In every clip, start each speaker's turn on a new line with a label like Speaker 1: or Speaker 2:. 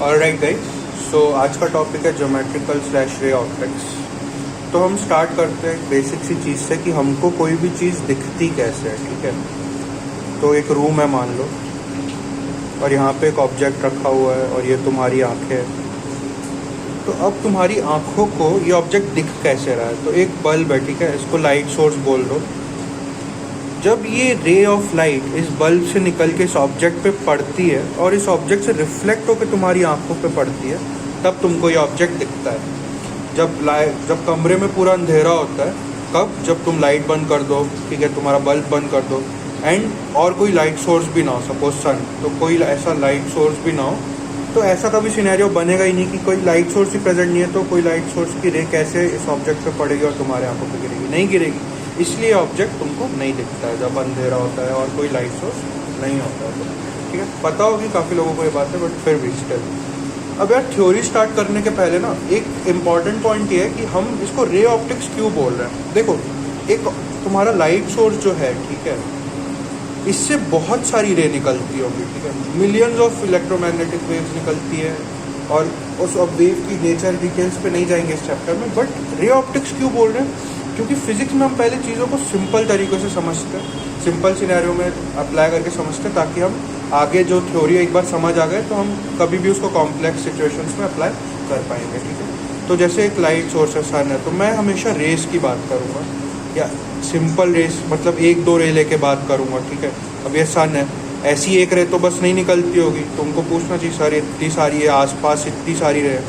Speaker 1: Alright guys, सो आज का topic है ज्योमेट्रिकल स्लैश रे ऑप्टिक्स। तो हम स्टार्ट करते हैं बेसिक सी चीज़ से कि हमको कोई भी चीज़ दिखती कैसे है। ठीक है, तो एक रूम है मान लो, और यहाँ पे एक ऑब्जेक्ट रखा हुआ है और ये तुम्हारी आंखें हैं। तो अब तुम्हारी आंखों को ये ऑब्जेक्ट दिख कैसे रहा है? तो एक बल्ब है, ठीक है, इसको लाइट सोर्स बोल दो। जब ये रे ऑफ लाइट इस बल्ब से निकल के इस ऑब्जेक्ट पे पड़ती है और इस ऑब्जेक्ट से रिफ्लेक्ट होकर तुम्हारी आंखों पे पड़ती है, तब तुमको ये ऑब्जेक्ट दिखता है। जब कमरे में पूरा अंधेरा होता है, कब? जब तुम लाइट बंद कर दो, ठीक है, तुम्हारा बल्ब बंद कर दो, एंड और कोई लाइट सोर्स भी ना हो, सपोज सन, तो कोई ऐसा लाइट सोर्स भी ना हो, तो ऐसा कभी सिनेरियो बनेगा ही नहीं कि कोई लाइट सोर्स ही प्रेजेंट नहीं है, तो कोई लाइट सोर्स की रे कैसे इस ऑब्जेक्ट पे पड़ेगी और तुम्हारे आंखों पे गिरेगी? नहीं गिरेगी। इसलिए ऑब्जेक्ट तुमको नहीं दिखता है जब अंधेरा होता है और कोई लाइट सोर्स नहीं होता है। तो ठीक है, पता होगी काफ़ी लोगों को ये बात है, बट फिर भी स्टिल। अब यार थ्योरी स्टार्ट करने के पहले ना एक इम्पॉर्टेंट पॉइंट ये है कि हम इसको रे ऑप्टिक्स क्यों बोल रहे हैं। देखो, एक तुम्हारा लाइट सोर्स जो है, ठीक है, इससे बहुत सारी रे निकलती होगी, ठीक है, मिलियंस ऑफ इलेक्ट्रोमैग्नेटिक वेव्स निकलती है, और उस वेव की नेचर डिटेल्स पे नहीं जाएंगे इस चैप्टर में। बट रे ऑप्टिक्स क्यों बोल रहे हैं? क्योंकि फिजिक्स में हम पहले चीज़ों को सिंपल तरीके से समझते हैं, सिंपल सिनेरियो में अप्लाई करके समझते हैं, ताकि हम आगे जो थ्योरी एक बार समझ आ गए तो हम कभी भी उसको कॉम्प्लेक्स सिचुएशंस में अप्लाई कर पाएंगे। ठीक है, तो जैसे एक लाइट सोर्स है, सन है, तो मैं हमेशा रेस की बात करूँगा, या सिंपल रेस, मतलब एक दो रे लेके बात करूँगा। ठीक है, अब ये सन है, ऐसी एक रे तो बस नहीं निकलती होगी, तुमको पूछना चाहिए सर इतनी सारी है, आसपास इतनी सारी रे है,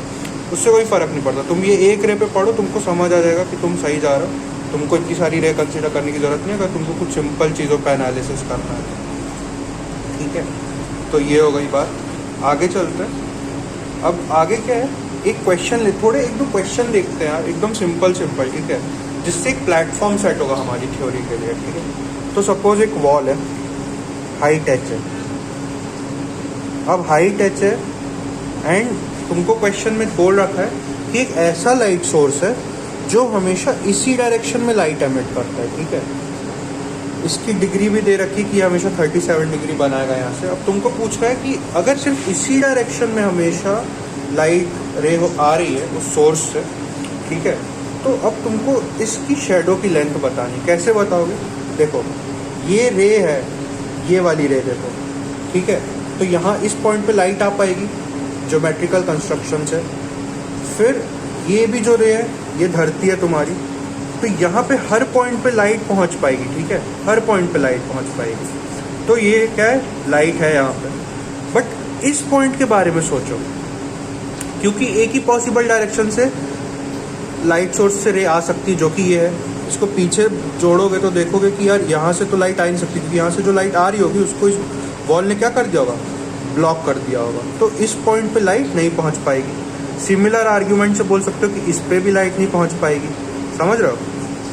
Speaker 1: उससे कोई फ़र्क नहीं पड़ता। तुम ये एक रे पे पढ़ो, तुमको समझ आ जाएगा कि तुम सही जा रहे हो, तुमको इतनी सारी रे कंसीडर करने की ज़रूरत नहीं है अगर तुमको कुछ सिंपल चीज़ों का एनालिसिस करना है। ठीक है, तो ये हो गई बात। आगे चलते हैं। अब आगे क्या है, एक क्वेश्चन एक दो क्वेश्चन देखते हैं यार, एकदम सिंपल, ठीक है, जिससे एक प्लेटफॉर्म सेट होगा हमारी थ्योरी के लिए। ठीक है, तो सपोज एक वॉल है, हाइट एच है। अब हाइट एच है एंड तुमको क्वेश्चन में बोल रखा है कि एक ऐसा लाइट सोर्स है जो हमेशा इसी डायरेक्शन में लाइट एमिट करता है। ठीक है, इसकी डिग्री भी दे रखी कि हमेशा 37 डिग्री बनाएगा यहाँ से। अब तुमको पूछ रहा है कि अगर सिर्फ इसी डायरेक्शन में हमेशा लाइट रे आ रही है उस सोर्स से, ठीक है, तो अब तुमको इसकी शेडो की लेंथ बतानी। कैसे बताओगे? देखो, ये रे है, ये वाली रे देखो, ठीक है, तो यहाँ इस पॉइंट पे लाइट आ पाएगी ज्योमेट्रिकल कंस्ट्रक्शन से। फिर ये भी जो रे है, ये धरती है तुम्हारी, तो यहाँ पे हर पॉइंट पे लाइट पहुँच पाएगी। ठीक है, हर पॉइंट पे लाइट पहुँच पाएगी। तो ये क्या है, लाइट है यहाँ पे। बट इस पॉइंट के बारे में सोचो, क्योंकि एक ही पॉसिबल डायरेक्शन से लाइट सोर्स से रे आ सकती, जो कि ये है। इसको पीछे जोड़ोगे तो देखोगे कि यार यहाँ से तो लाइट आ नहीं सकती, क्योंकि यहाँ से जो लाइट आ रही होगी उसको इस वॉल ने क्या कर दिया होगा, ब्लॉक कर दिया होगा, तो इस पॉइंट पे लाइट नहीं पहुँच पाएगी। सिमिलर आर्ग्यूमेंट से बोल सकते हो कि इस पे भी लाइट नहीं पहुँच पाएगी, समझ रहे हो,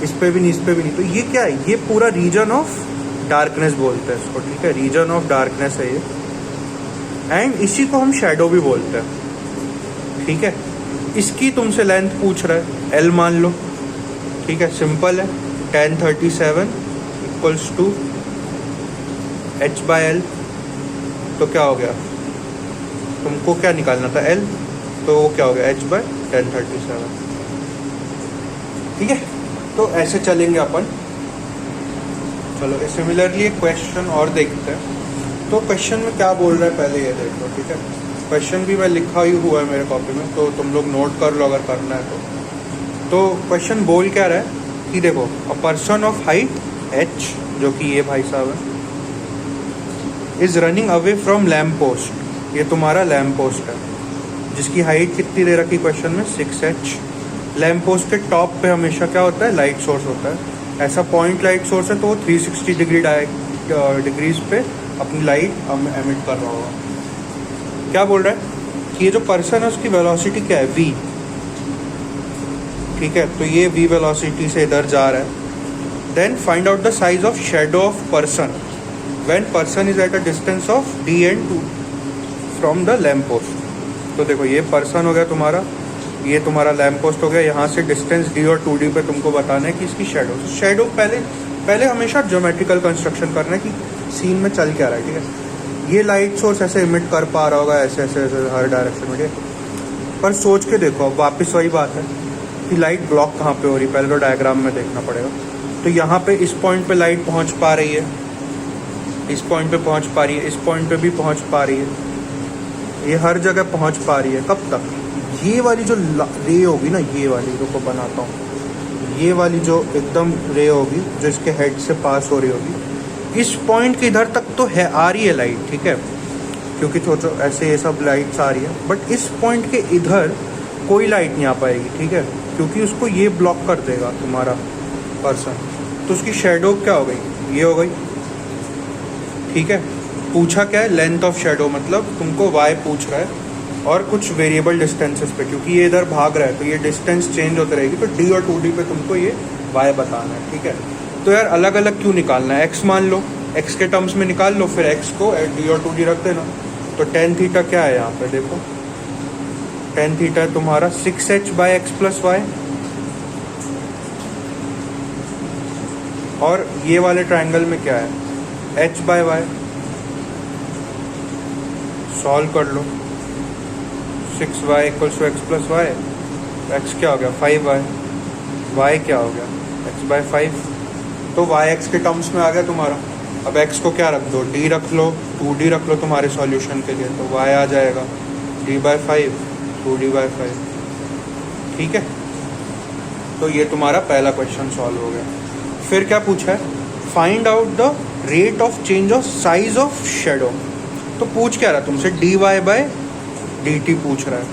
Speaker 1: इस पे भी नहीं, इस पे भी नहीं। तो ये क्या है, ये पूरा रीजन ऑफ डार्कनेस बोलते हैं इसको। ठीक है, रीजन ऑफ डार्कनेस है ये, एंड इसी को हम शेडो भी बोलते हैं। ठीक है, इसकी तुमसे लेंथ पूछ रहा है, एल मान लो। ठीक है, सिंपल है, tan 37 इक्वल्स टू h/l। तो क्या हो गया, तुमको क्या निकालना था, l, तो वो क्या हो गया, h/tan 37। ठीक है, तो ऐसे चलेंगे अपन। चलो सिमिलरली एक क्वेश्चन और देखते हैं। तो क्वेश्चन में क्या बोल रहा है पहले ये देख लो। ठीक है, क्वेश्चन भी मैं लिखा ही हुआ है मेरे कॉपी में, तो तुम लोग नोट कर लो अगर करना है तो क्वेश्चन बोल क्या रहा है कि देखो, a person of height h, जो कि ये भाई साहब है, is running away from lamp post. ये तुम्हारा लैम्प पोस्ट है, जिसकी हाइट कितनी दे रखी क्वेश्चन में, 6h। लैम्प पोस्ट के टॉप पे हमेशा क्या होता है, लाइट सोर्स होता है। ऐसा पॉइंट लाइट सोर्स है, तो वो 360 डिग्रीज पे अपनी लाइट एमिट कर रहा होगा। क्या बोल रहा है कि ये जो पर्सन है उसकी वेलोसिटी क्या है, v। ठीक है, तो ये v वेलोसिटी से इधर जा रहा है। Then find out the size of shadow of person when person is at a distance of d and 2 from the lamp post. तो देखो, ये पर्सन हो गया तुम्हारा, ये तुम्हारा लैम्प पोस्ट हो गया, यहाँ से डिस्टेंस d और 2d पे तुमको बताना है कि इसकी शेडो पहले हमेशा ज्योमेट्रिकल कंस्ट्रक्शन करना है कि सीन में चल क्या रहा है। ठीक है, ये लाइट सोर्स ऐसे इमिट कर पा रहा होगा ऐसे ऐसे ऐसे हर डायरेक्शन में, ठीक है। पर सोच के देखो, अब वापस वही बात है कि लाइट ब्लॉक कहाँ पे हो रही है, पहले तो डायग्राम में देखना पड़ेगा। तो यहाँ पे इस पॉइंट पे लाइट पहुँच पा रही है, इस पॉइंट पे पहुँच पा रही है, इस पॉइंट पे भी पहुँच पा रही है, ये हर जगह पहुँच पा रही है। कब तक? ये वाली जो रे होगी ना, ये वाली, रुको बनाता हूँ, ये वाली जो एकदम रे होगी जो इसके हेड से पास हो रही होगी, इस पॉइंट के इधर तक तो है, आ रही है लाइट, ठीक है, क्योंकि सोचो ऐसे ये सब लाइट्स आ रही है। बट इस पॉइंट के इधर कोई लाइट नहीं आ पाएगी, ठीक है, क्योंकि उसको ये ब्लॉक कर देगा तुम्हारा पर्सन। तो उसकी शेडो क्या हो गई? ये हो गई, ठीक है। पूछा क्या है? लेंथ ऑफ शेडो, मतलब तुमको वाई पूछ रहा है और कुछ वेरिएबल डिस्टेंसेस पे, क्योंकि ये इधर भाग रहा है तो ये डिस्टेंस चेंज होती रहेगी, तो डी और 2D पे तुमको ये वाई बताना है, ठीक है। तो यार अलग अलग क्यों निकालना है? एक्स मान लो, एक्स के टर्म्स में निकाल लो, फिर एक्स को डी और 2D रख देना। तो टेन थीटा क्या है यहाँ पे? देखो टेन थीटा है तुम्हारा 6h/x + y, और ये वाले ट्रायंगल में क्या है? h/y। सॉल्व कर लो, 6y = x + y, x क्या हो गया? 5y, y क्या हो गया? x/5। तो yx के टर्म्स में आ गया तुम्हारा। अब x को क्या रख दो? d रख लो, 2D रख लो तुम्हारे सॉल्यूशन के लिए, तो y आ जाएगा d/5 2D/5, ठीक है। तो ये तुम्हारा पहला क्वेश्चन सॉल्व हो गया। फिर क्या पूछा है? Find out the rate of change of size of shadow. तो पूछ क्या रहा तुमसे? dy/dt पूछ रहा है,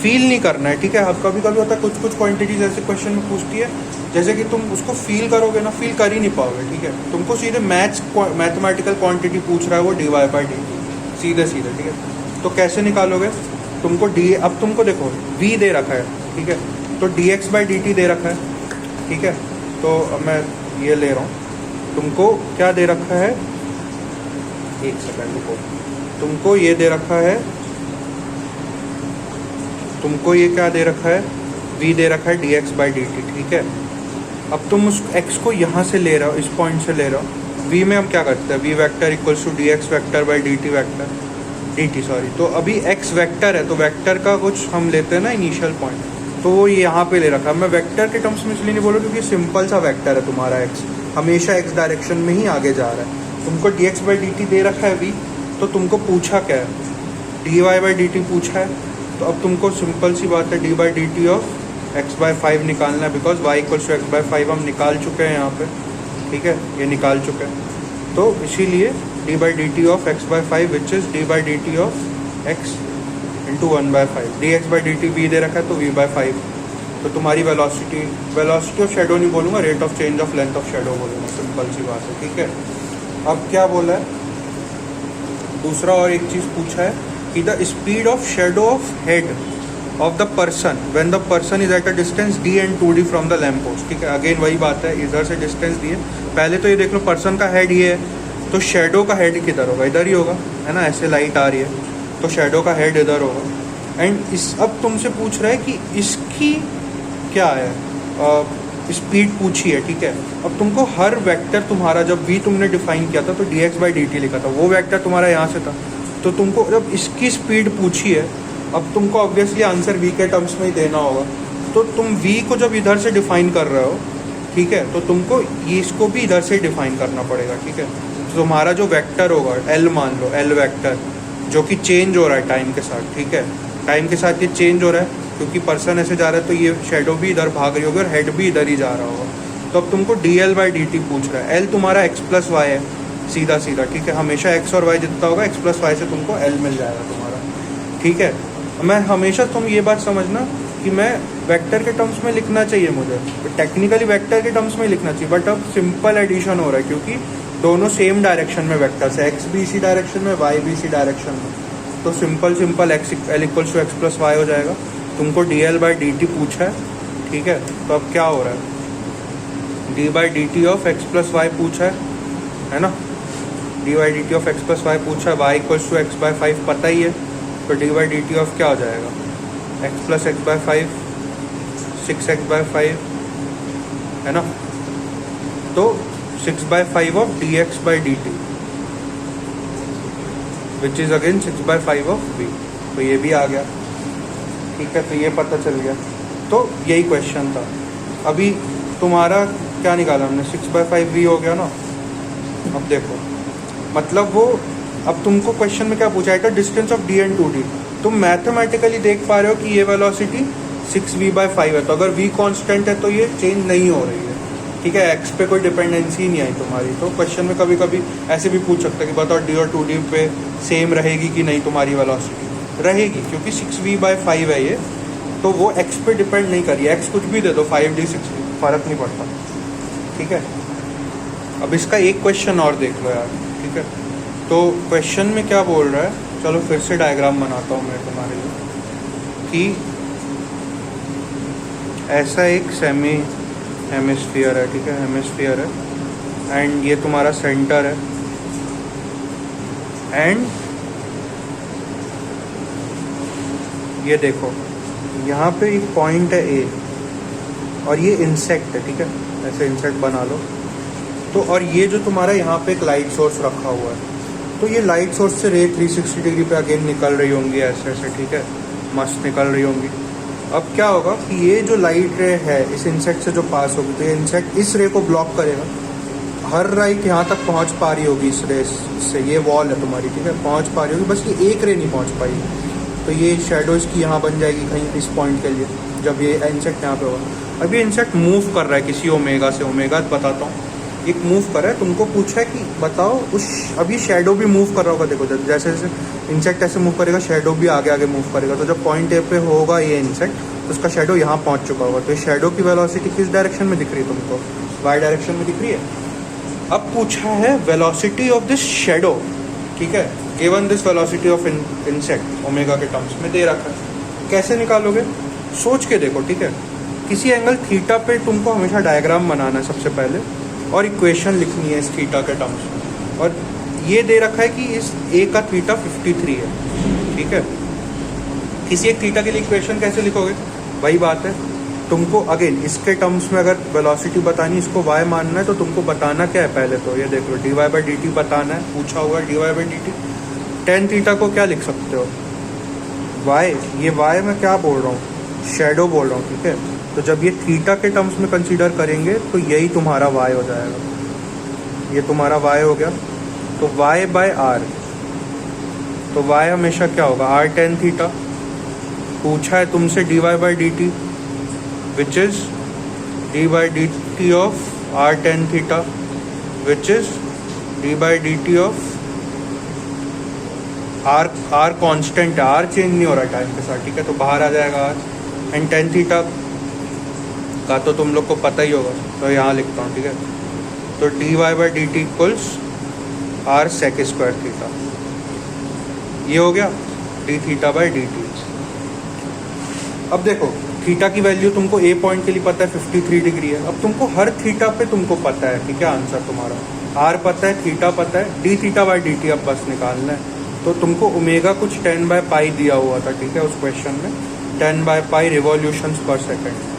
Speaker 1: फील नहीं करना है, ठीक है। अब कभी कभी होता है कुछ कुछ क्वांटिटीज ऐसे क्वेश्चन में पूछती है, जैसे कि तुम उसको फील करोगे ना, फील कर ही नहीं पाओगे, ठीक है। तुमको सीधे मैथमेटिकल क्वांटिटी पूछ रहा है वो dy/dt, सीधे सीधे, ठीक है। तो कैसे निकालोगे? तुमको अब तुमको देखो v दे रखा है, ठीक है, तो dx/dt दे रखा है, ठीक है। तो अब मैं ये ले रहा हूँ, तुमको क्या दे रखा है? एक सेकंड रुको, तुमको ये दे रखा है, तुमको ये क्या दे रखा है? v दे रखा है dx/dt, ठीक है। अब तुम उस x को यहाँ से ले रहे हो, इस पॉइंट से ले रहे हो। v में हम क्या करते हैं? v vector = dx/dt vector dt, sorry. तो अभी x वेक्टर है, तो वेक्टर का कुछ हम लेते हैं ना इनिशियल पॉइंट, तो वो यहाँ पे ले रखा है। मैं वेक्टर के टर्म्स में इसलिए नहीं बोल रहा क्योंकि सिंपल सा वेक्टर है तुम्हारा, x हमेशा x डायरेक्शन में ही आगे जा रहा है। तुमको dx/dt दे रखा है v, तो तुमको पूछा क्या है? dy/dt पूछा है। तो अब तुमको सिंपल सी बात है d/dt ऑफ x/5 निकालना है, बिकॉज y = x/5 हम निकाल चुके हैं यहाँ पे, ठीक है, ये निकाल चुके हैं। तो इसीलिए d/dt of x/5 which is d/dt of x × 1/5, dx/dt v दे रखा है तो v/5। तो तुम्हारी वेलोसिटी ऑफ शेडो नहीं बोलूँगा, rate of change of length of shadow बोलूँगा, सिंपल सी बात है, ठीक है। अब क्या बोला है? दूसरा और एक चीज़ पूछा है कि the speed of shadow of head of the person when the person is at a distance d and 2D from the lamp post, ठीक है। अगेन वही बात है, इधर से डिस्टेंस दी है। पहले तो ये देख लो, पर्सन का हेड ये है, तो शेडो का हेड किधर होगा? इधर ही होगा, है ना, ऐसे लाइट आ रही है, तो शेडो का हेड इधर होगा। एंड इस अब तुमसे पूछ रहा है कि इसकी क्या है, स्पीड पूछी है, ठीक है। अब तुमको हर वेक्टर तुम्हारा, जब v तुमने डिफाइन किया था तो dx/dt लिखा था, वो वेक्टर तुम्हारा यहाँ से था। तो तुमको जब इसकी स्पीड पूछी है, अब तुमको ऑब्वियसली आंसर v के टर्म्स में ही देना होगा। तो तुम v को जब इधर से डिफाइन कर रहे हो, ठीक है, तो तुमको इसको भी इधर से डिफाइन करना पड़ेगा, ठीक है। तो तुम्हारा जो वेक्टर होगा l, मान लो l वेक्टर, जो कि चेंज हो रहा है टाइम के साथ, ठीक है, टाइम के साथ ये चेंज हो रहा है क्योंकि पर्सन ऐसे जा रहा है, तो ये शेडो भी इधर भाग रही होगी और हेड भी इधर ही जा रहा होगा। तो अब तुमको dl/dt पूछ रहा है। l तुम्हारा x + y है, सीधा सीधा, ठीक है, हमेशा x और y जितना होगा x + y से तुमको l मिल जाएगा तुम्हारा, ठीक है। मैं हमेशा, तुम ये बात समझना कि मैं वेक्टर के टर्म्स में लिखना चाहिए मुझे, टेक्निकली वेक्टर के टर्म्स में लिखना चाहिए, बट अब सिंपल एडिशन हो रहा है क्योंकि दोनों सेम डायरेक्शन में वेक्टर्स है, x भी इसी डायरेक्शन में, y भी इसी डायरेक्शन में। तो सिंपल x = x + y हो जाएगा। तुमको dl/dt पूछा है, ठीक है। तो अब क्या हो रहा है? d/dt ऑफ x + y पूछा है ना, d/dt ऑफ x + y पूछा है, y = x/5 पता ही है, तो d/dt ऑफ क्या हो जाएगा? x + x/5, 6x/5, है ना। तो 6/5 of dx/dt, which is again 6/5 of v। तो ये भी आ गया, ठीक है, तो ये पता चल गया। तो यही क्वेश्चन था। अभी तुम्हारा क्या निकाला हमने, 6/5 v हो गया ना। अब देखो, मतलब वो अब तुमको क्वेश्चन में क्या पूछा है, distance of D and 2d। तुम मैथमेटिकली देख पा रहे हो कि ये वेलोसिटी 6v/5 है, तो अगर v कांस्टेंट है तो ये चेंज नहीं हो रही है, ठीक है, x पे कोई डिपेंडेंसी नहीं आई तुम्हारी। तो क्वेश्चन में कभी कभी ऐसे भी पूछ सकता है कि बताओ d और 2d पे सेम रहेगी कि नहीं तुम्हारी वेलोसिटी। रहेगी, क्योंकि 6v/5 है ये, तो वो x पे डिपेंड नहीं करी। x कुछ भी दे दो, 5d 6d, फर्क नहीं पड़ता, ठीक है। अब इसका एक क्वेश्चन और देख लो यार, ठीक है। तो क्वेश्चन में क्या बोल रहा है, चलो फिर से डायग्राम बनाता हूँ मैं तुम्हारे लिए, कि ऐसा एक सेमी हेमिस्फीयर है, ठीक है, हेमिस्फीयर है, एंड ये तुम्हारा सेंटर है, एंड ये देखो यहाँ पे एक पॉइंट है ए, और ये इंसेक्ट है, ठीक है, ऐसे इंसेक्ट बना लो। तो और ये जो तुम्हारा यहाँ पे एक लाइट सोर्स रखा हुआ है, तो ये लाइट सोर्स से रे 360 डिग्री पे अगेन निकल रही होंगी ऐसे ऐसे, ठीक है, मस्त निकल रही होंगी। अब क्या होगा कि ये जो लाइट रे है इस इंसेक्ट से जो पास होगी, तो ये इंसेक्ट इस रे को ब्लॉक करेगा, हर लाइट यहाँ तक पहुँच पा रही होगी इस रे से, ये वॉल है तुम्हारी, ठीक है, पहुँच पा रही होगी, बस ये एक रे नहीं पहुँच पाएगी। तो ये शेडो इसकी यहाँ बन जाएगी कहीं इस पॉइंट के लिए, जब ये इंसेक्ट यहाँ पे होगा। अब ये इंसेक्ट मूव कर रहा है किसी ओमेगा से, ओमेगा बताता हूँ, एक मूव कर रहा है। तुमको पूछा है कि बताओ उस, अभी शेडो भी मूव कर रहा होगा, देखो जैसे जैसे इंसेक्ट ऐसे मूव करेगा, शेडो भी आगे आगे मूव करेगा। तो जब पॉइंट ए पे होगा ये इंसेक्ट, तो उसका शेडो यहाँ पहुँच चुका होगा। तो ये शेडो की वेलोसिटी किस डायरेक्शन में दिख रही है तुमको, वाई डायरेक्शन में दिख रही है। अब पूछा है वेलोसिटी ऑफ दिस शेडो, ठीक है, given this velocity of insect omega के टर्म्स में दे रखा है। कैसे निकालोगे, सोच के देखो, ठीक है। किसी एंगल थीटा पे तुमको हमेशा डायग्राम बनाना है सबसे पहले, और इक्वेशन लिखनी है इस थीटा के टर्म्स में। और ये दे रखा है कि इस ए का थीटा 53 है, ठीक है। किसी एक थीटा के लिए इक्वेशन कैसे लिखोगे, वही बात है। तुमको अगेन इसके टर्म्स में अगर वेलोसिटी बतानी, इसको y मानना है, तो तुमको बताना क्या है पहले, तो ये देख लो dy/dt बताना है, पूछा हुआ dy/dt। tan थीटा को क्या लिख सकते हो, y, ये y मैं क्या बोल रहा हूँ, शेडो बोल रहा हूँ, ठीक है। तो जब ये थीटा के टर्म्स में कंसीडर करेंगे तो यही तुम्हारा y हो जाएगा, ये तुम्हारा y हो गया। तो y/r, तो y हमेशा क्या होगा, r tan थीटा। पूछा है तुमसे dy/dt, which is d/dt of r tan theta, which is d/dt of r constant है, r चेंज नहीं हो रहा टाइम के साथ, ठीक है, तो बाहर आ जाएगा r। एंड tan थीटा का तो तुम लोग को पता ही होगा, तो यहाँ लिखता हूँ, ठीक है। तो dy/dt equals r sec square theta, ये हो गया d/dt। अब देखो थीटा की वैल्यू तुमको ए पॉइंट के लिए पता है 53 डिग्री है। अब तुमको हर थीटा पे तुमको पता है कि क्या आंसर तुम्हारा, आर पता है, थीटा पता है, d/dt अब बस निकालना है। तो तुमको ओमेगा कुछ 10/π दिया हुआ था, ठीक है, उस क्वेश्चन में 10/π रिवॉल्यूशंस पर सेकंड।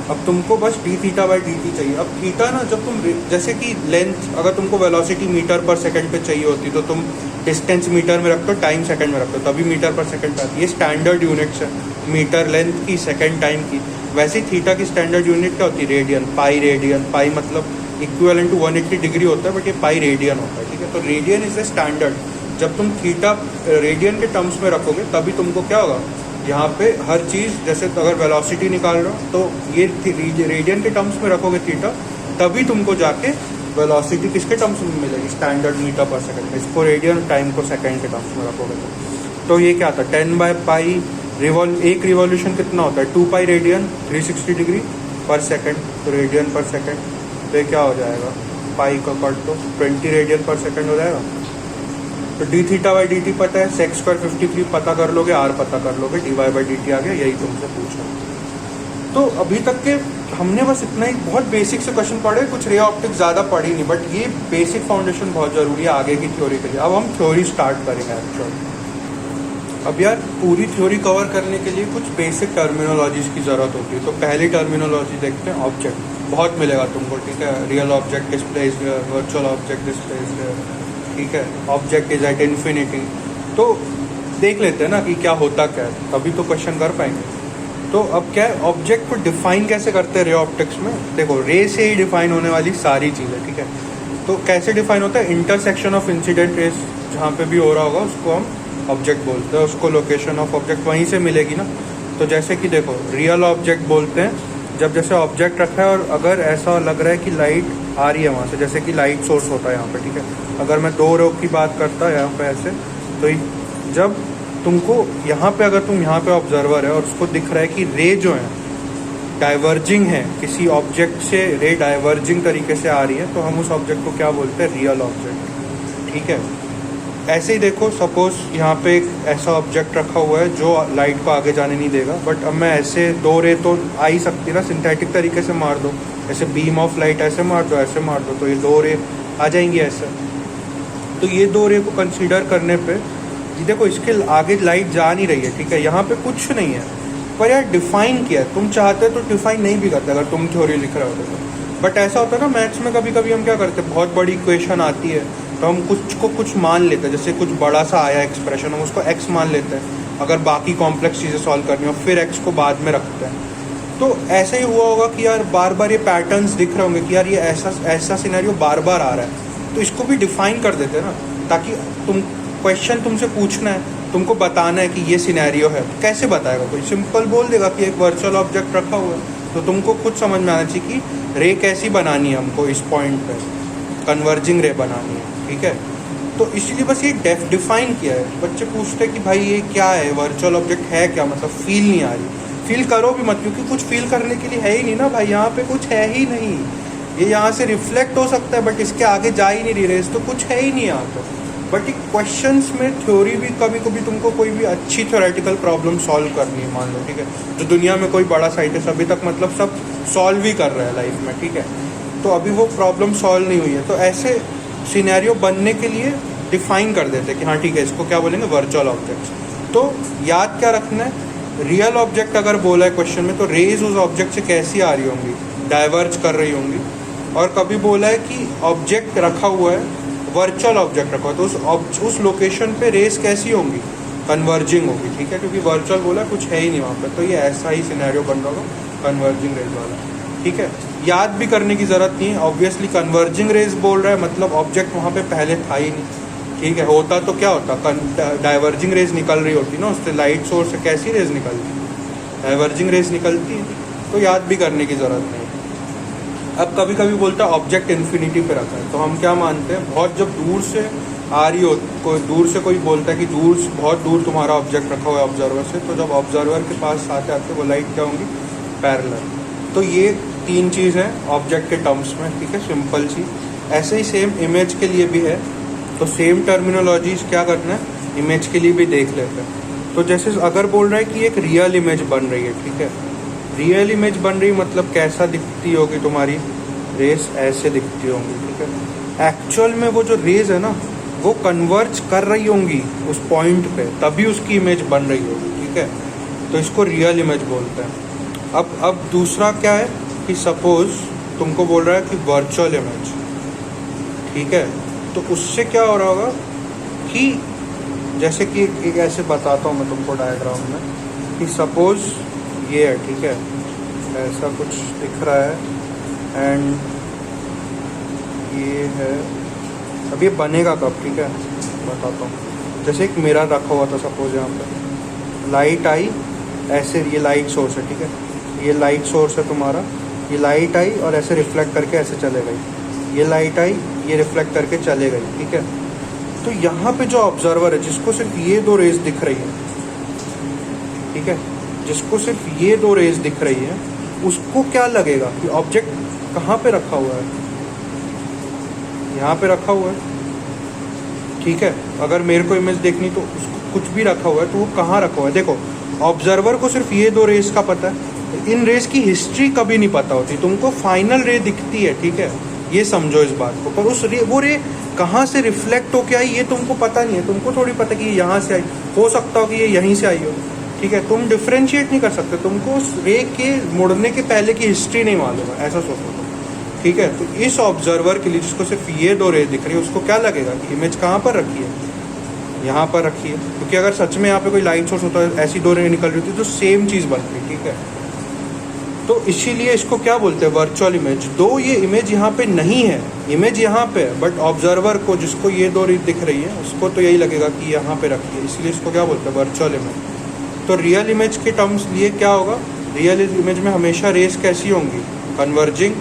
Speaker 1: अब तुमको बस d/dt चाहिए। अब थीटा ना, जब तुम जैसे कि लेंथ, अगर तुमको वेलोसिटी मीटर पर सेकंड पे चाहिए होती तो तुम डिस्टेंस मीटर में रखते हो, टाइम सेकंड में रखते हो, तभी मीटर पर सेकंड आती है। ये स्टैंडर्ड यूनिट्स है, मीटर लेंथ की, सेकंड टाइम की। वैसे ही थीटा की स्टैंडर्ड यूनिट क्या होती है, रेडियन, पाई रेडियन। पाई मतलब इक्विवेलेंट टू 180 डिग्री होता है, बट ये पाई रेडियन होता है, ठीक है। तो रेडियन इज द स्टैंडर्ड। जब तुम थीटा रेडियन के टर्म्स में रखोगे तभी तुमको क्या होगा, यहाँ पे हर चीज़, जैसे अगर वेलोसिटी निकाल रहे हो तो ये रेडियन के टर्म्स में रखोगे थीटा, तभी तुमको जाके वेलोसिटी किसके टर्म्स में मिलेगी, स्टैंडर्ड मीटर पर सेकंड में। इसको रेडियन, टाइम को सेकंड के टर्म्स में रखोगे तो ये क्या था, 10/π एक रिवॉल्यूशन कितना होता है, 2π रेडियन 360 डिग्री पर सेकंड, तो रेडियन पर सेकंड। तो ये क्या हो जाएगा, पाई का कट तो 20 रेडियन पर सेकंड हो जाएगा। तो d/dt पता है, sec स्क्वायर 53 पता कर लोगे, r पता कर लोगे, dy/dt आ गया, यही तुमसे पूछा। तो अभी तक के हमने बस इतना ही, बहुत बेसिक से क्वेश्चन पढ़े, कुछ रे ऑप्टिक्स ज़्यादा पढ़ी नहीं, बट ये बेसिक फाउंडेशन बहुत ज़रूरी है आगे की थ्योरी के लिए। अब हम थ्योरी स्टार्ट करेंगे एक्चुअली। अब यार पूरी थ्योरी कवर करने के लिए कुछ बेसिक टर्मिनोलॉजीज की ज़रूरत होती है। तो पहली टर्मिनोलॉजी देखते हैं, ऑब्जेक्ट। बहुत मिलेगा तुमको, ठीक है, real object displace, virtual object displace, ठीक है, ऑब्जेक्ट इज एट इन्फिनिटी, तो देख लेते हैं ना कि क्या होता क्या है, तभी तो क्वेश्चन कर पाएंगे। तो अब क्या है, ऑब्जेक्ट को डिफाइन कैसे करते हैं रे ऑप्टिक्स में। देखो रे से ही डिफाइन होने वाली सारी चीज़ें, ठीक है। तो कैसे डिफाइन होता है, इंटरसेक्शन ऑफ इंसिडेंट रेस जहाँ पे भी हो रहा होगा उसको हम ऑब्जेक्ट बोलते हैं, उसको लोकेशन ऑफ ऑब्जेक्ट वहीं से मिलेगी ना। तो जैसे कि देखो रियल ऑब्जेक्ट बोलते हैं जब जैसे ऑब्जेक्ट रखा है और अगर ऐसा लग रहा है कि लाइट आ रही है वहाँ से, जैसे कि लाइट सोर्स होता है यहाँ पे, ठीक है। अगर मैं 2 रो की बात करता यहाँ पे ऐसे, तो जब तुमको यहाँ पे, अगर तुम यहाँ पे ऑब्जर्वर है और उसको दिख रहा है कि रे जो है डाइवर्जिंग है, किसी ऑब्जेक्ट से रे डाइवर्जिंग तरीके से आ रही है, तो हम उस ऑब्जेक्ट को क्या बोलते हैं, रियल ऑब्जेक्ट, ठीक है। ऐसे ही देखो सपोज यहाँ पे एक ऐसा ऑब्जेक्ट रखा हुआ है जो लाइट को आगे जाने नहीं देगा, बट अब मैं ऐसे 2 रे तो आ ही सकती ना, सिंथेटिक तरीके से मार दो, ऐसे बीम ऑफ लाइट ऐसे मार दो, ऐसे मार दो, तो ये 2 रे आ जाएंगी ऐसे। तो ये 2 रे को कंसीडर करने पे देखो इसके आगे लाइट जा नहीं रही है, ठीक है, यहाँ पे कुछ नहीं है, पर यार डिफाइन किया है। तुम चाहते तो डिफाइन नहीं भी करते अगर तुम थ्योरी लिख रहे होते तो। बट ऐसा होता है ना मैथ्स में, कभी कभी हम क्या करते हैं, बहुत बड़ी इक्वेशन आती है तो हम कुछ को कुछ मान लेते हैं, जैसे कुछ बड़ा सा आया एक्सप्रेशन, हम उसको एक्स मान लेते हैं अगर बाकी कॉम्प्लेक्स चीज़ें सॉल्व करनी हो, फिर एक्स को बाद में रखते हैं। तो ऐसे ही हुआ होगा कि यार बार बार ये पैटर्न्स दिख रहे होंगे कि यार ये ऐसा सिनेरियो बार बार आ रहा है, तो इसको भी डिफाइन कर देते हैं ना, ताकि तुम क्वेश्चन तुमसे पूछना है, तुमको बताना है कि ये सिनेरियो है, तो कैसे बताएगा कोई, सिंपल बोल देगा कि एक वर्चुअल ऑब्जेक्ट रखा हुआ है। तो तुमको खुद समझ में आना चाहिए कि रे कैसी बनानी है, हमको इस पॉइंट पे कन्वर्जिंग रे बनानी है, ठीक है। तो इसीलिए बस ये डिफाइन किया है। बच्चे पूछते हैं कि भाई ये क्या है, वर्चुअल ऑब्जेक्ट है क्या, मतलब फील नहीं आ रही। फील करो भी मत, क्योंकि कुछ फील करने के लिए है ही नहीं ना भाई, यहाँ पे कुछ है ही नहीं। ये यहाँ से रिफ्लेक्ट हो सकता है बट इसके आगे जा ही नहीं रही रेस, तो कुछ है ही नहीं यहाँ पे। बट एक क्वेश्चंस में थ्योरी भी कभी कभी तुमको कोई भी अच्छी थ्योरेटिकल प्रॉब्लम सॉल्व करनी है, मान लो, ठीक है, जो दुनिया में कोई बड़ा साइंटिस्ट अभी तक मतलब सब सॉल्व ही कर रहा है लाइफ में, ठीक है, तो अभी वो प्रॉब्लम सॉल्व नहीं हुई है, तो ऐसे सिनेरियो बनने के लिए डिफाइन कर देते हैं कि हाँ ठीक है, इसको क्या बोलेंगे, वर्चुअल ऑब्जेक्ट। तो याद क्या रखना है, रियल ऑब्जेक्ट अगर बोला है क्वेश्चन में, तो रेज उस ऑब्जेक्ट से कैसी आ रही होंगी, डाइवर्ज कर रही होंगी। और कभी बोला है कि ऑब्जेक्ट रखा हुआ है, वर्चुअल ऑब्जेक्ट रखा हुआ, तो उस लोकेशन पे रेस कैसी होंगी, कन्वर्जिंग होगी, ठीक है, क्योंकि वर्चुअल बोला कुछ है ही नहीं वहाँ पर, तो ये ऐसा ही सिनेरियो बन रहा होगा कन्वर्जिंग रेज वाला, ठीक है। याद भी करने की ज़रूरत नहीं है, ऑब्वियसली कन्वर्जिंग रेज बोल रहा है मतलब ऑब्जेक्ट वहाँ पे पहले था ही नहीं, ठीक है। होता तो क्या होता, डाइवर्जिंग रेज निकल रही होती ना उससे, लाइट सोर्स से कैसी रेज निकलती, डाइवर्जिंग रेज निकलती है, तो याद भी करने की ज़रूरत नहीं। अब कभी कभी बोलता है ऑब्जेक्ट इन्फिनिटी पे रखा है, तो हम क्या मानते हैं, बहुत जब दूर से आ रही हो, कोई दूर से कोई बोलता है कि बहुत दूर तुम्हारा ऑब्जेक्ट रखा हुआ है ऑब्जर्वर से, तो जब ऑब्जर्वर के पास आते आते वो लाइट क्या होंगी, पैरेलल। तो ये 3 चीज़ है ऑब्जेक्ट के टर्म्स में, ठीक है, सिंपल सी। ऐसे ही सेम इमेज के लिए भी है, तो सेम टर्मिनोलॉजीज क्या करना है, इमेज के लिए भी देख लेते हैं। तो जैसे अगर बोल रहा है कि एक रियल इमेज बन रही है, ठीक है, रियल इमेज बन रही मतलब कैसा दिखती होगी तुम्हारी रेस, ऐसे दिखती होंगी, ठीक है। एक्चुअल में वो जो रेज है ना वो कन्वर्ज कर रही होंगी उस पॉइंट पे, तभी उसकी इमेज बन रही होगी, ठीक है, तो इसको रियल इमेज बोलते हैं। अब दूसरा क्या है कि सपोज तुमको बोल रहा है कि वर्चुअल इमेज, ठीक है, तो उससे क्या हो रहा होगा कि जैसे कि एक ऐसे बताता हूँ मैं तुमको डायग्राम में, कि सपोज ये है, ठीक है, ऐसा कुछ दिख रहा है एंड ये है, अब ये बनेगा कब, ठीक है, बताता हूँ। जैसे एक मिरर रखा हुआ था सपोज, यहाँ पे लाइट आई ऐसे, ये लाइट सोर्स है, ठीक है, ये लाइट सोर्स है तुम्हारा, ये लाइट आई और ऐसे रिफ्लेक्ट करके ऐसे चले गई, ये लाइट आई, ये रिफ्लेक्ट करके चले गई, ठीक है। तो यहाँ पे जो ऑब्जर्वर है जिसको सिर्फ ये 2 रेज दिख रही है, ठीक है, जिसको सिर्फ ये 2 रेज दिख रही है, उसको क्या लगेगा कि ऑब्जेक्ट कहाँ पे रखा हुआ है, यहाँ पे रखा हुआ है, ठीक है। अगर मेरे को इमेज देखनी तो उसको कुछ भी रखा हुआ है, तो वो कहाँ रखा हुआ है, देखो ऑब्जर्वर को सिर्फ ये 2 रेज का पता है, इन रेज की हिस्ट्री कभी नहीं पता होती, तुमको फाइनल रे दिखती है, ठीक है, ये समझो इस बात को, पर उस वो रे कहाँ से रिफ्लेक्ट होके आई ये तुमको पता नहीं है, तुमको थोड़ी पता कि ये यहाँ से आई, हो सकता हो कि ये यहीं से आई हो, ठीक है, तुम डिफ्रेंशिएट नहीं कर सकते, तुमको उस रे के मुड़ने के पहले की हिस्ट्री नहीं मालूम है, ऐसा सोचो तुम, ठीक है। तो इस ऑब्जर्वर के लिए जिसको सिर्फ ये 2 रेज दिख रही है, उसको क्या लगेगा कि इमेज कहाँ पर रखी है, यहाँ पर रखिए, क्योंकि अगर सच में यहाँ पे कोई लाइट सोर्स होता है, ऐसी दो रे निकल रही थी तो सेम चीज़ बनती, ठीक है। तो इसीलिए इसको क्या बोलते हैं, वर्चुअल इमेज। दो ये इमेज यहाँ पे नहीं है, इमेज यहाँ पे है, बट ऑब्जर्वर को, जिसको ये दो दिख रही है, उसको तो यही लगेगा कि यहाँ पे रखी है, इसलिए इसको क्या बोलते हैं, वर्चुअल इमेज। तो रियल इमेज के टर्म्स लिए क्या होगा, रियल इमेज में हमेशा रेस कैसी होंगी, कन्वर्जिंग।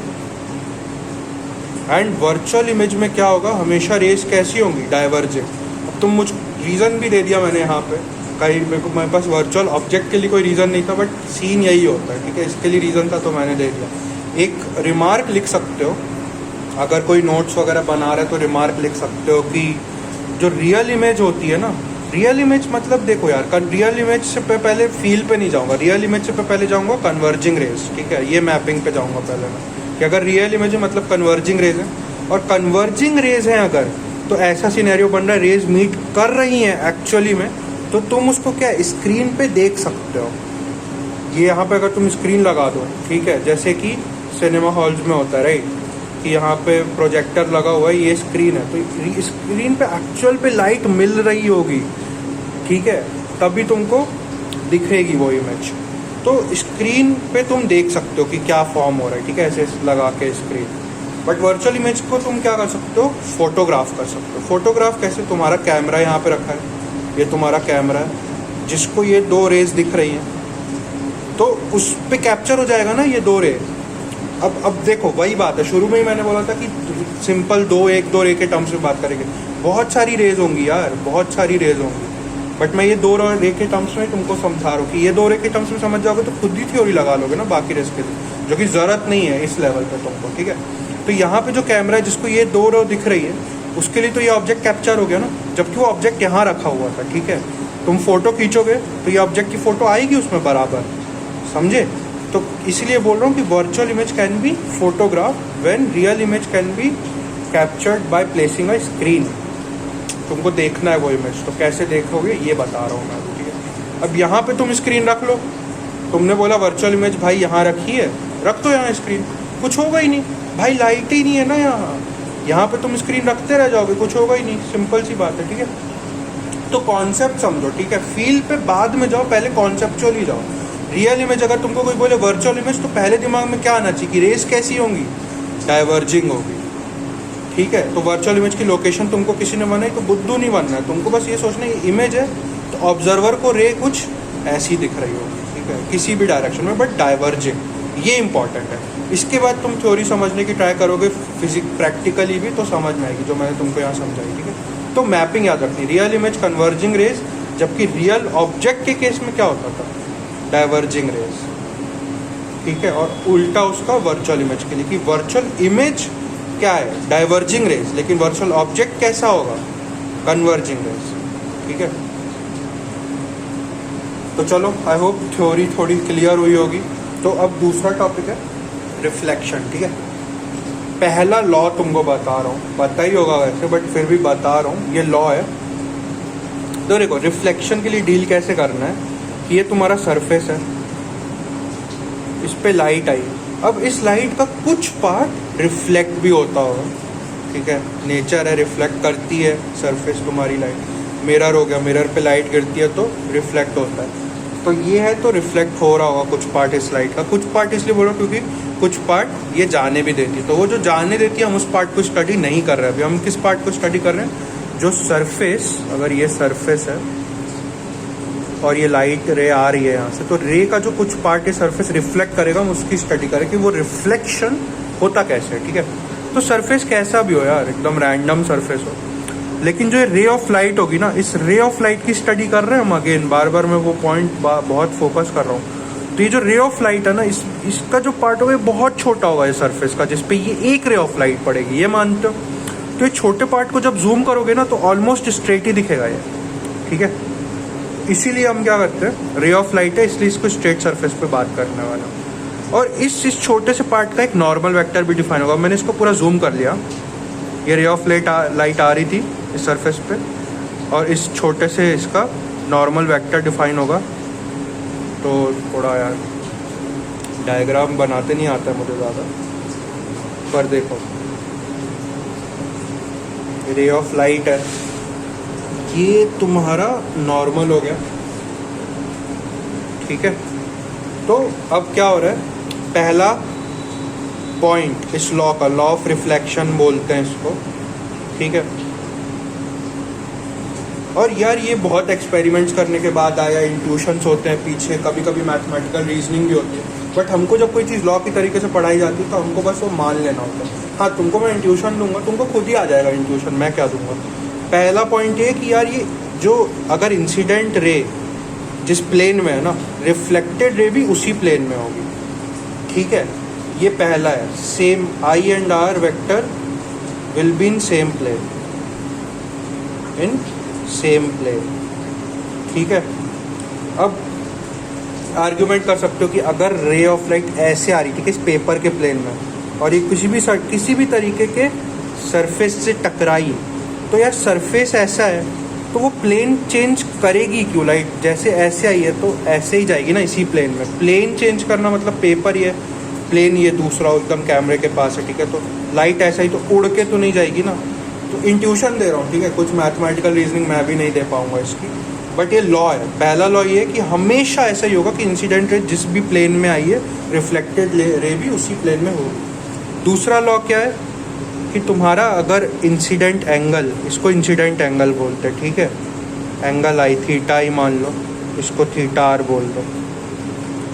Speaker 1: एंड वर्चुअल इमेज में क्या होगा, हमेशा रेस कैसी होंगी, डाइवर्जिंग। अब तुम मुझ रीज़न भी दे दिया मैंने यहाँ पे, कहीं मेरे पास वर्चुअल ऑब्जेक्ट के लिए कोई रीज़न नहीं था, बट सीन यही होता है, ठीक है, इसके लिए रीज़न था तो मैंने दे दिया। एक रिमार्क लिख सकते हो, अगर कोई नोट्स वगैरह बना रहे तो रिमार्क लिख सकते हो कि जो रियल इमेज होती है ना, रियल इमेज मतलब देखो यार, रियल इमेज से पहले फील पे नहीं जाऊँगा, रियल इमेज से पहले जाऊँगा कन्वर्जिंग रेज, ठीक है, ये मैपिंग पे जाऊँगा पहले मैं, कि अगर रियल इमेज है मतलब कन्वर्जिंग रेज है, और कन्वर्जिंग रेज है अगर, तो ऐसा सिनेरियो बन रहा है, रेज मीट कर रही हैं एक्चुअली में, तो तुम उसको क्या स्क्रीन पे देख सकते हो। ये यहाँ पे अगर तुम स्क्रीन लगा दो, ठीक है, जैसे कि सिनेमा हॉल्स में होता है, राइट, कि यहाँ पे प्रोजेक्टर लगा हुआ है, ये स्क्रीन है, तो स्क्रीन पे एक्चुअल पे लाइट मिल रही होगी, ठीक है, तभी तुमको दिखेगी वो इमेज। तो स्क्रीन पे तुम देख सकते हो कि क्या फॉर्म हो रहा है, ठीक है, ऐसे लगा के स्क्रीन। बट वर्चुअल इमेज को तुम क्या कर सकते हो, फोटोग्राफ कर सकते हो। फोटोग्राफ कैसे, तुम्हारा कैमरा यहाँ पे रखा है, ये तुम्हारा कैमरा है, जिसको ये दो रेज दिख रही हैं, तो उस पे कैप्चर हो जाएगा ना ये दो रे। अब देखो वही बात है, शुरू में ही मैंने बोला था कि सिंपल एक दो रे के टर्म्स में बात करेंगे, बहुत सारी रेज होंगी यार, बहुत सारी रेज होंगी, बट मैं ये दो रे के टर्म्स में तुमको समझा रहा हूँ कि ये दो रे के टर्म्स में समझ जाओगे तो खुद ही थ्योरी लगा लोगे ना बाकी रेज के लिए, जो कि ज़रूरत नहीं है इस लेवल पे तुमको, ठीक है। तो यहाँ पे जो कैमरा है, जिसको ये दो रो दिख रही है, उसके लिए तो ये ऑब्जेक्ट कैप्चर हो गया ना, जबकि वो ऑब्जेक्ट यहाँ रखा हुआ था, ठीक है। तुम फोटो खींचोगे तो ये ऑब्जेक्ट की फ़ोटो आएगी उसमें बराबर, समझे। तो इसलिए बोल रहा हूँ कि virtual image can be photograph when real image can be captured by placing a screen. तुमको देखना है वो इमेज, तो कैसे देखोगे ये बता रहा हूँ मैं, ठीक है। अब यहाँ पे तुम स्क्रीन रख लो, तुमने बोला वर्चुअल इमेज भाई यहाँ रखी है, रख दो यहाँ स्क्रीन, कुछ होगा ही नहीं भाई, लाइट ही नहीं है ना यहाँ पे तुम स्क्रीन रखते रह जाओगे, कुछ होगा ही नहीं, सिंपल सी बात है, ठीक है। तो कॉन्सेप्ट समझो, ठीक है, फील पे बाद में जाओ, पहले कॉन्सेप्चुअल ही जाओ। रियल इमेज अगर तुमको कोई बोले वर्चुअल इमेज, तो पहले दिमाग में क्या आना चाहिए कि रेस कैसी होंगी, डाइवर्जिंग होगी, ठीक है। तो वर्चुअल इमेज की लोकेशन तुमको किसी ने बनाई तो बुद्धू नहीं बनना है, तुमको बस ये सोचना है इमेज है तो ऑब्जर्वर को रे कुछ ऐसी दिख रही होगी, ठीक है, किसी भी डायरेक्शन में, बट डाइवर्जिंग, ये इंपॉर्टेंट है। इसके बाद तुम थ्योरी समझने की ट्राई करोगे प्रैक्टिकली भी, तो समझ में आएगी जो मैंने तुमको यहाँ समझाई, ठीक है। तो मैपिंग याद रखनी, रियल इमेज कन्वर्जिंग रेज, जबकि रियल ऑब्जेक्ट के केस में क्या होता था, डाइवर्जिंग रेज, ठीक है। और उल्टा उसका वर्चुअल इमेज के लिए, कि वर्चुअल इमेज क्या है, डाइवर्जिंग रेज, लेकिन वर्चुअल ऑब्जेक्ट कैसा होगा, कन्वर्जिंग रेज, ठीक है। तो चलो, आई होप थ्योरी थोड़ी क्लियर हुई होगी। तो अब दूसरा टॉपिक है रिफ्लेक्शन, ठीक है। पहला लॉ तुमको बता रहा हूँ, पता ही होगा वैसे, बट फिर भी बता रहा हूँ, ये लॉ है। तो देखो रिफ्लेक्शन के लिए डील कैसे करना है, कि ये तुम्हारा सरफेस है, इस पे लाइट आई, अब इस लाइट का कुछ पार्ट रिफ्लेक्ट भी होता होगा, ठीक है, नेचर है, रिफ्लेक्ट करती है सरफेस तुम्हारी लाइट। मिरर हो गया, मिरर पे लाइट गिरती है तो रिफ्लेक्ट होता है, तो ये है, तो रिफ्लेक्ट हो रहा होगा कुछ पार्ट इस लाइट का। कुछ पार्ट इसलिए बोल रहा हूँ क्योंकि कुछ पार्ट ये जाने भी देती है, तो वो जो जाने देती है हम उस पार्ट को स्टडी नहीं कर रहे। अभी हम किस पार्ट को स्टडी कर रहे हैं, जो सरफेस, अगर ये सरफेस है और ये लाइट रे आ रही है यहाँ से, तो रे का जो कुछ पार्ट है सरफेस रिफ्लेक्ट करेगा, हम उसकी स्टडी करें कि वो रिफ्लेक्शन होता कैसे है, ठीक है। तो सरफेस कैसा भी हो यार, एकदम रैंडम सरफेस हो, लेकिन जो रे ऑफ लाइट होगी ना, इस रे ऑफ लाइट की स्टडी कर रहे हैं हम, अगेन बार बार मैं वो पॉइंट बहुत फोकस कर रहा हूँ। तो ये जो रे ऑफ लाइट है ना, इसका जो पार्ट होगा बहुत छोटा होगा ये सरफेस का, जिसपे ये एक रे ऑफ लाइट पड़ेगी, ये मानते हो। तो ये छोटे पार्ट को जब जूम करोगे ना, तो ऑलमोस्ट स्ट्रेट ही दिखेगा ये, ठीक है। इसीलिए हम क्या करते हैं, रे ऑफ लाइट है इसलिए इसको स्ट्रेट सरफेस पे बात करने वाला। और इस छोटे से पार्ट का एक नॉर्मल वेक्टर भी डिफाइन होगा। मैंने इसको पूरा जूम कर लिया, ये रे ऑफ लाइट आ रही थी इस सरफेस पे, और इस छोटे से इसका नॉर्मल वेक्टर डिफाइन होगा। तो थोड़ा यार डायग्राम बनाते नहीं आता मुझे ज़्यादा, पर देखो रे ऑफ लाइट है, ये तुम्हारा नॉर्मल हो गया, ठीक है। तो अब क्या हो रहा है, पहला पॉइंट इस लॉ का, लॉ ऑफ रिफ्लेक्शन बोलते हैं इसको, ठीक है। और यार ये बहुत एक्सपेरिमेंट्स करने के बाद आया, इंट्यूशंस होते हैं पीछे, कभी कभी मैथमेटिकल रीजनिंग भी होती है, बट हमको जब कोई चीज़ लॉ की तरीके से पढ़ाई जाती है तो हमको बस वो मान लेना होता है। हाँ, तुमको मैं इंट्यूशन दूंगा, तुमको खुद ही आ जाएगा इंट्यूशन, मैं क्या दूंगा। पहला पॉइंट ये कि यार ये जो अगर इंसिडेंट रे जिस प्लेन में है ना, रिफ्लेक्टेड रे भी उसी प्लेन में होगी, ठीक है। ये पहला है, same I and R vector will be in same plane, in same plane, ठीक है। अब आर्ग्यूमेंट कर सकते हो कि अगर रे ऑफ लाइट ऐसे आ रही थी कि इस पेपर के प्लेन में, और ये किसी भी तरीके के सरफेस से टकराई, तो यार सरफेस ऐसा है तो वो प्लेन चेंज करेगी क्यों। लाइट जैसे ऐसे आई है तो ऐसे ही जाएगी ना इसी प्लेन में। प्लेन चेंज करना मतलब पेपर ये, प्लेन ये दूसरा एकदम कैमरे के पास है, ठीक है। तो लाइट ऐसा ही तो उड़ के तो नहीं जाएगी ना। तो इंट्यूशन दे रहा हूँ, ठीक है, कुछ मैथमेटिकल रीजनिंग मैं भी नहीं दे पाऊंगा इसकी, बट ये लॉ है। पहला लॉ ये है कि हमेशा ऐसा ही होगा कि इंसिडेंट रे जिस भी प्लेन में आई है, रिफ्लेक्टेड रे भी उसी प्लेन में होगी। दूसरा लॉ क्या है कि तुम्हारा अगर इंसिडेंट एंगल, इसको इंसिडेंट एंगल बोलते हैं, ठीक है, एंगल आई थीटा ही मान लो, इसको थीटा आर बोल दो।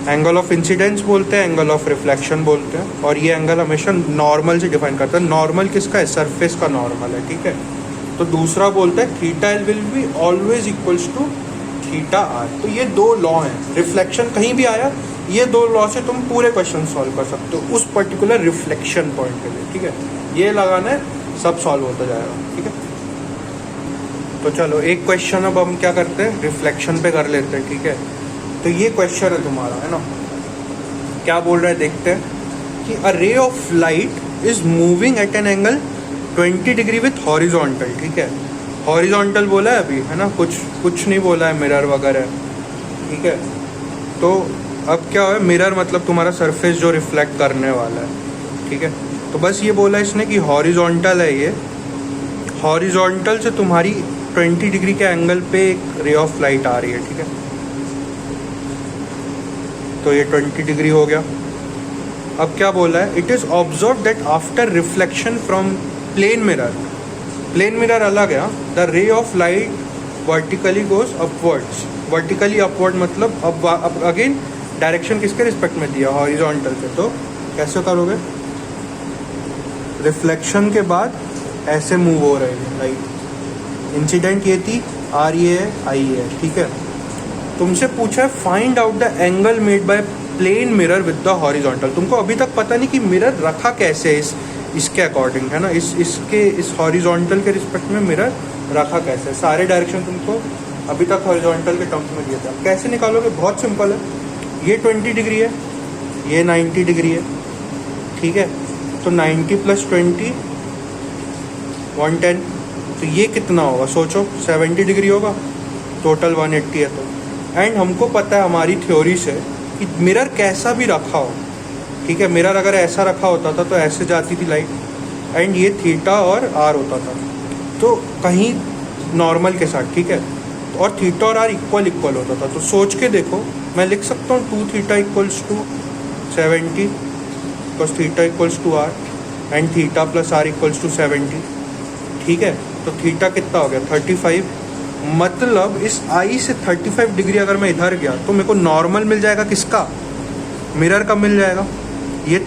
Speaker 1: एंगल ऑफ इंसिडेंस बोलते हैं, एंगल ऑफ रिफ्लेक्शन बोलते हैं, और ये एंगल हमेशा नॉर्मल से डिफाइन करता है। नॉर्मल किसका है, सरफेस का नॉर्मल है, ठीक है। तो दूसरा बोलता है theta L will be always equals to theta R. तो ये दो लॉ हैं, रिफ्लेक्शन कहीं भी आया, ये दो लॉ से तुम पूरे क्वेश्चन सॉल्व कर सकते हो उस पर्टिकुलर रिफ्लेक्शन पॉइंट के लिए, ठीक है। ये लगाना है, सब सॉल्व होता जाएगा, ठीक है। तो चलो एक क्वेश्चन अब हम क्या करते हैं, रिफ्लेक्शन पे कर लेते हैं, ठीक है। तो ये क्वेश्चन है तुम्हारा, है ना, क्या बोल रहा है देखते हैं कि a ray of light is moving at an angle 20 degree with horizontal, ठीक है। हॉरिजॉन्टल बोला है अभी, है ना, कुछ नहीं बोला है मिरर वगैरह, ठीक है। तो अब क्या है, मिरर मतलब तुम्हारा सरफेस जो रिफ्लेक्ट करने वाला है, ठीक है। तो बस ये बोला इसने कि हॉरिजॉन्टल है, ये हॉरिजॉन्टल से तुम्हारी 20 डिग्री के एंगल पे एक रे ऑफ लाइट आ रही है, ठीक है। तो ये 20 डिग्री हो गया। अब क्या बोला है, it is observe that after reflection from plane mirror अलग है, the ray of light vertically goes upwards. Vertically upward मतलब अब अगेन डायरेक्शन किसके रिस्पेक्ट में दिया, हॉरिजॉन्टल से। तो कैसे करोगे, रिफ्लेक्शन के बाद ऐसे मूव हो रही है लाइट। इंसिडेंट ये थी, आर ये है, आई है, ठीक है। तुमसे पूछा है find out the angle made by plane mirror with the horizontal. तुमको अभी तक पता नहीं कि मिरर रखा कैसे है इसके अकॉर्डिंग, है ना, इस हॉरिजॉन्टल के रिस्पेक्ट में मिरर रखा कैसे है। सारे डायरेक्शन तुमको अभी तक हॉरिजॉन्टल के टर्म्स में दिए थे। कैसे निकालोगे, बहुत सिंपल है। ये 20 डिग्री है, ये 90 डिग्री है, ठीक है। तो 90 + 20 110, तो ये कितना होगा सोचो, 70 डिग्री होगा, टोटल 180 है। तो एंड हमको पता है हमारी थ्योरी से कि मिरर कैसा भी रखा हो, ठीक है, मिरर अगर ऐसा रखा होता था तो ऐसे जाती थी लाइट, एंड ये थीटा और आर होता था, तो कहीं नॉर्मल के साथ, ठीक है। और थीटा और आर इक्वल होता था। तो सोच के देखो, मैं लिख सकता हूँ 2 theta equals to 70 because theta equals to R, and theta plus R equals to 70, ठीक है। तो थीटा कितना हो गया, 35। मतलब इस आई से 35 डिग्री अगर मैं इधर गया तो मेरे को नॉर्मल मिल जाएगा, किसका, मिरर का मिल जाएगा। ये